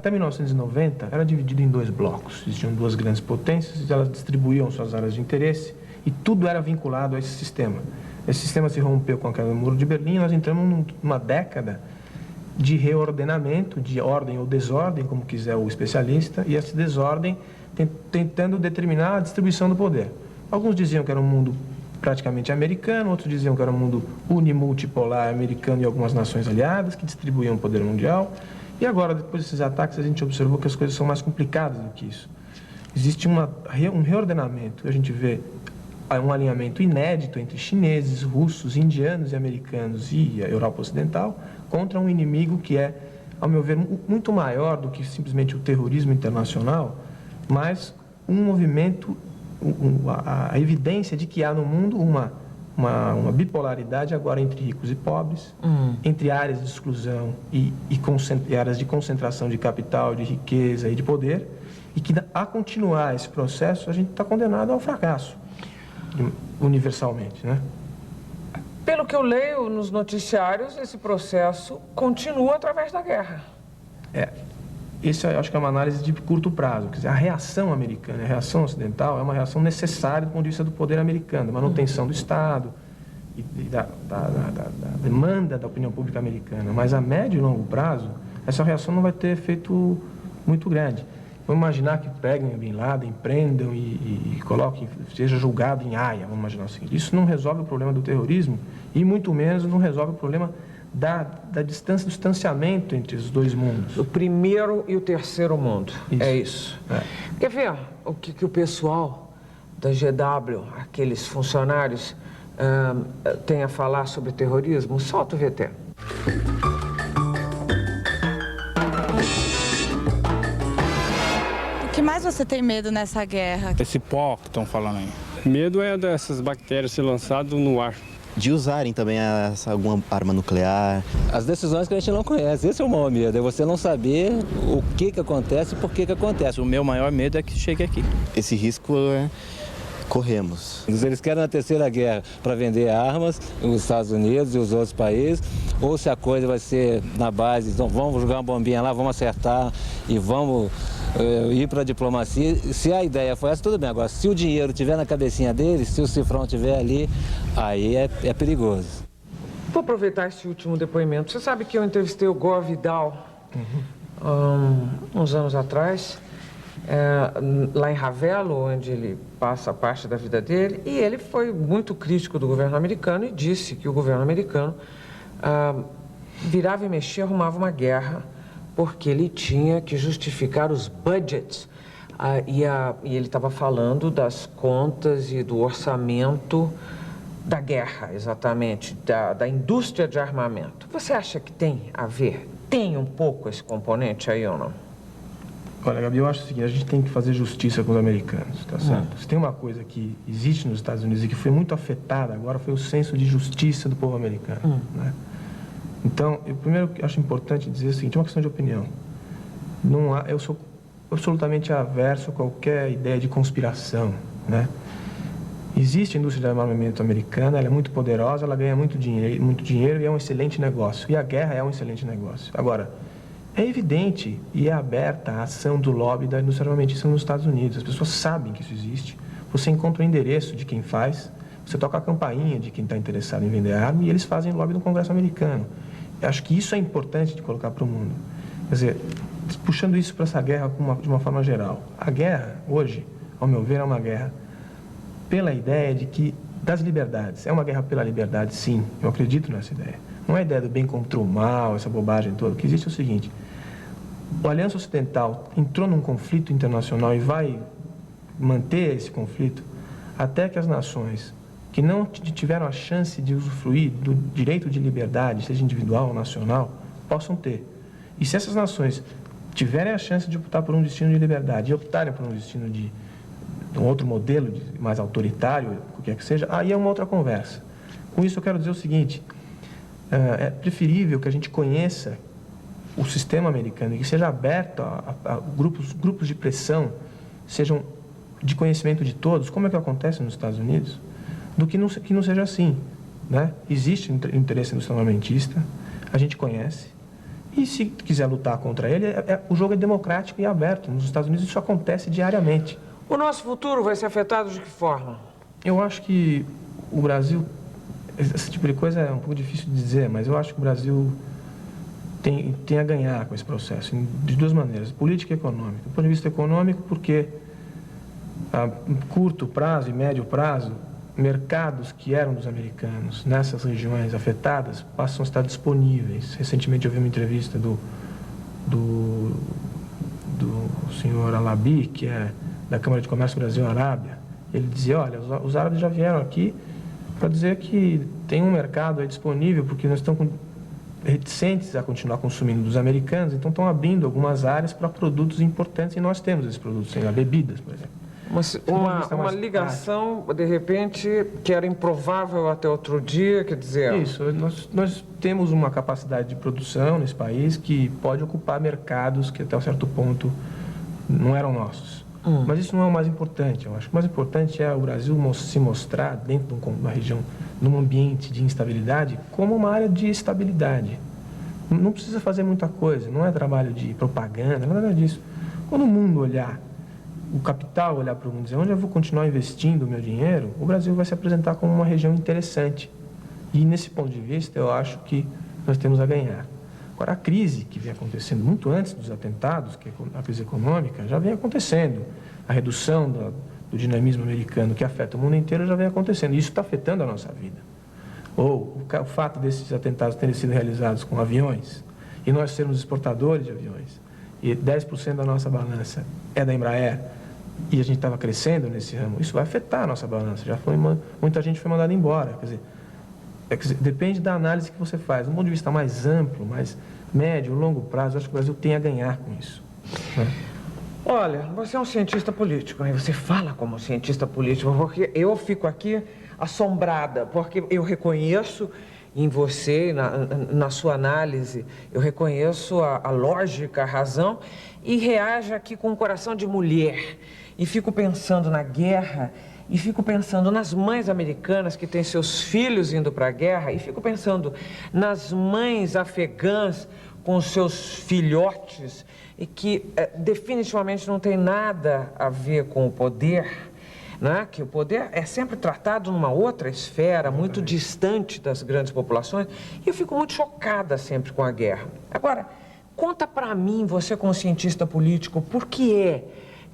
Até 1990 era dividido em dois blocos. Existiam duas grandes potências e elas distribuíam suas áreas de interesse e tudo era vinculado a esse sistema. Esse sistema se rompeu com a queda do Muro de Berlim e nós entramos numa década de reordenamento, de ordem ou desordem, como quiser o especialista, e essa desordem tentando determinar a distribuição do poder. Alguns diziam que era um mundo praticamente americano, outros diziam que era um mundo unimultipolar americano e algumas nações aliadas que distribuíam o poder mundial. E agora, depois desses ataques, a gente observou que as coisas são mais complicadas do que isso. Existe um reordenamento, a gente vê um alinhamento inédito entre chineses, russos, indianos e americanos e a Europa Ocidental contra um inimigo que é, ao meu ver, muito maior do que simplesmente o terrorismo internacional, mas um movimento, a evidência de que há no mundo uma bipolaridade agora entre ricos e pobres, entre áreas de exclusão e áreas de concentração de capital, de riqueza e de poder, e que a continuar esse processo a gente está condenado ao fracasso, universalmente, né? Pelo que eu leio nos noticiários, esse processo continua através da guerra. Isso eu acho que é uma análise de curto prazo. Quer dizer, a reação americana, a reação ocidental é uma reação necessária do ponto de vista do poder americano, da manutenção do Estado e da demanda da opinião pública americana. Mas a médio e longo prazo, essa reação não vai ter efeito muito grande. Vamos imaginar que peguem Bin Laden, prendam e coloquem, seja julgado em Haia, vamos imaginar o seguinte. Isso não resolve o problema do terrorismo e muito menos não resolve o problema da distância, do distanciamento entre os dois mundos. O primeiro e o terceiro mundo. Isso. É isso. Quer ver o que o pessoal da GW, aqueles funcionários, tem a falar sobre terrorismo? Solta o VT. O que mais você tem medo nessa guerra? Esse pó que estão falando aí. Medo é dessas bactérias ser lançadas no ar. De usarem também alguma arma nuclear. As decisões que a gente não conhece, esse é o maior medo, é você não saber o que acontece e por que acontece. O meu maior medo é que chegue aqui. Esse risco corremos. Eles querem a terceira guerra para vender armas, os Estados Unidos e os outros países, ou se a coisa vai ser na base, então vamos jogar uma bombinha lá, vamos acertar e vamos ir para a diplomacia. Se a ideia foi essa, tudo bem. Agora, se o dinheiro estiver na cabecinha deles, se o cifrão estiver ali, aí é perigoso. Vou aproveitar esse último depoimento. Você sabe que eu entrevistei o Gore Vidal uns anos atrás, lá em Ravelo, onde ele passa parte da vida dele, e ele foi muito crítico do governo americano e disse que o governo americano virava e mexia, arrumava uma guerra, porque ele tinha que justificar os budgets. E ele estava falando das contas e do orçamento da guerra, exatamente, da indústria de armamento. Você acha que tem a ver? Tem um pouco esse componente aí ou não? Olha, Gabi, eu acho o seguinte, a gente tem que fazer justiça com os americanos, tá certo? Se tem uma coisa que existe nos Estados Unidos e que foi muito afetada agora, foi o senso de justiça do povo americano, né? Então, eu primeiro acho importante dizer o seguinte, é uma questão de opinião. Eu sou absolutamente averso a qualquer ideia de conspiração, né? Existe a indústria de armamento americana, ela é muito poderosa, ela ganha muito dinheiro e é um excelente negócio. E a guerra é um excelente negócio. Agora, é evidente e é aberta a ação do lobby da indústria armamentista nos Estados Unidos. As pessoas sabem que isso existe. Você encontra o endereço de quem faz, você toca a campainha de quem está interessado em vender arma e eles fazem lobby no Congresso americano. Eu acho que isso é importante de colocar para o mundo. Quer dizer, puxando isso para essa guerra de uma forma geral. A guerra, hoje, ao meu ver, é uma guerra pela ideia de que, das liberdades. É uma guerra pela liberdade, sim. Eu acredito nessa ideia. Não é a ideia do bem contra o mal, essa bobagem toda. O que existe é o seguinte. A Aliança Ocidental entrou num conflito internacional e vai manter esse conflito até que as nações que não tiveram a chance de usufruir do direito de liberdade, seja individual ou nacional, possam ter. E se essas nações tiverem a chance de optar por um destino de liberdade e optarem por um destino de um outro modelo mais autoritário, o que quer que seja, aí é uma outra conversa. Com isso eu quero dizer o seguinte, é preferível que a gente conheça o sistema americano e que seja aberto a grupos de pressão, sejam de conhecimento de todos, como é que acontece nos Estados Unidos, do que não seja assim, né? Existe interesse no armamentista, a gente conhece, E se quiser lutar contra ele, o jogo é democrático e aberto. Nos Estados Unidos isso acontece diariamente. O nosso futuro vai ser afetado de que forma? Eu acho que o Brasil, esse tipo de coisa é um pouco difícil de dizer, mas eu acho que o Brasil tem a ganhar com esse processo, de duas maneiras, política e econômica. Do ponto de vista econômico, porque a curto prazo e médio prazo, mercados que eram dos americanos nessas regiões afetadas passam a estar disponíveis. Recentemente eu vi uma entrevista do senhor Alabi, que é da Câmara de Comércio Brasil-Arábia. Ele dizia, olha, os árabes já vieram aqui para dizer que tem um mercado aí disponível, porque nós estamos reticentes a continuar consumindo dos americanos, então estão abrindo algumas áreas para produtos importantes e nós temos esses produtos, sem bebidas, por exemplo. Uma ligação, de repente, que era improvável até outro dia, quer dizer... Isso, nós temos uma capacidade de produção nesse país que pode ocupar mercados que até um certo ponto não eram nossos. Mas isso não é o mais importante, eu acho que o mais importante é o Brasil se mostrar dentro de uma região, num ambiente de instabilidade, como uma área de estabilidade. Não precisa fazer muita coisa, não é trabalho de propaganda, não é nada disso. Quando o mundo olhar, o capital olhar para o mundo e dizer onde eu vou continuar investindo o meu dinheiro, o Brasil vai se apresentar como uma região interessante. E nesse ponto de vista, eu acho que nós temos a ganhar. Agora, a crise que vem acontecendo muito antes dos atentados, que é a crise econômica, já vem acontecendo. A redução do dinamismo americano que afeta o mundo inteiro já vem acontecendo. E isso está afetando a nossa vida. Ou o fato desses atentados terem sido realizados com aviões e nós sermos exportadores de aviões e 10% da nossa balança é da Embraer e a gente estava crescendo nesse ramo, isso vai afetar a nossa balança. Muita gente foi mandada embora. Quer dizer, depende da análise que você faz. Do ponto de vista mais amplo, mais médio, longo prazo, eu acho que o Brasil tem a ganhar com isso. Né? Olha, você é um cientista político, né? Você fala como cientista político, porque eu fico aqui assombrada, porque eu reconheço em você, na sua análise, eu reconheço a lógica, a razão, e reajo aqui com o coração de mulher. E fico pensando na guerra, e fico pensando nas mães americanas que têm seus filhos indo para a guerra, e fico pensando nas mães afegãs com os seus filhotes, e que definitivamente não tem nada a ver com o poder, né? Que o poder é sempre tratado numa outra esfera, muito distante das grandes populações, e eu fico muito chocada sempre com a guerra. Agora, conta para mim, você como cientista político, por que é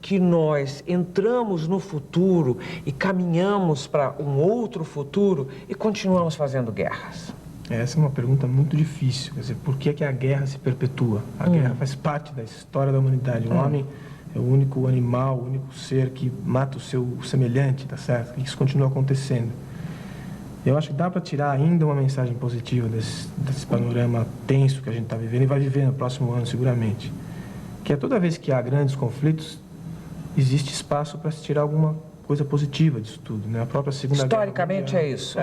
que nós entramos no futuro e caminhamos para um outro futuro e continuamos fazendo guerras? Essa é uma pergunta muito difícil. Quer dizer, por que é que a guerra se perpetua? A guerra faz parte da história da humanidade. O homem é o único animal, o único ser que mata o seu semelhante, tá certo? E isso continua acontecendo. Eu acho que dá para tirar ainda uma mensagem positiva desse panorama tenso que a gente está vivendo e vai viver no próximo ano seguramente. Que é toda vez que há grandes conflitos, existe espaço para se tirar alguma coisa positiva disso tudo, né? A própria Segunda Guerra Mundial. Historicamente é isso.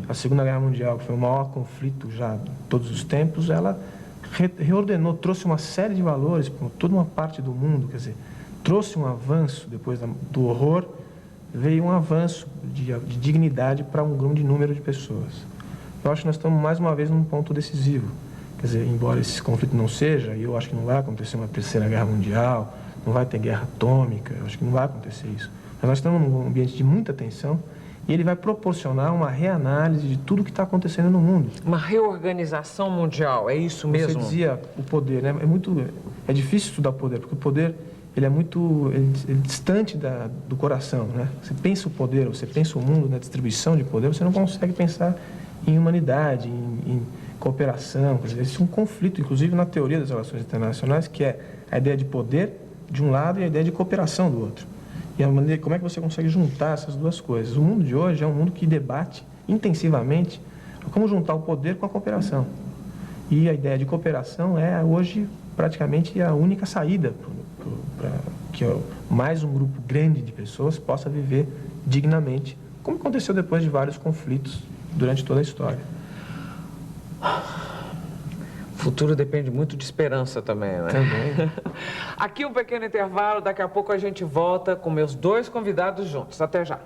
A Segunda Guerra Mundial, que foi o maior conflito já de todos os tempos, ela reordenou, trouxe uma série de valores para toda uma parte do mundo, quer dizer, trouxe um avanço depois do horror, veio um avanço de dignidade para um grande número de pessoas. Eu acho que nós estamos mais uma vez num ponto decisivo. Quer dizer, embora esse conflito não seja, e eu acho que não vai acontecer uma terceira guerra mundial, não vai ter guerra atômica, eu acho que não vai acontecer isso. Mas nós estamos num ambiente de muita tensão e ele vai proporcionar uma reanálise de tudo que está acontecendo no mundo. Uma reorganização mundial, é isso mesmo? Você dizia o poder, né? É difícil estudar o poder, porque o poder ele é muito distante do coração, né? Você pensa o poder, você pensa o mundo na distribuição de poder, você não consegue pensar em humanidade, em cooperação. Quer dizer, existe um conflito, inclusive na teoria das relações internacionais, que é a ideia de poder de um lado e a ideia de cooperação do outro. E a maneira, como é que você consegue juntar essas duas coisas? O mundo de hoje é um mundo que debate intensivamente como juntar o poder com a cooperação. E a ideia de cooperação é hoje praticamente a única saída para que mais um grupo grande de pessoas possa viver dignamente, como aconteceu depois de vários conflitos durante toda a história. O futuro depende muito de esperança também, né? Também. Aqui um pequeno intervalo, daqui a pouco a gente volta com meus dois convidados juntos. Até já.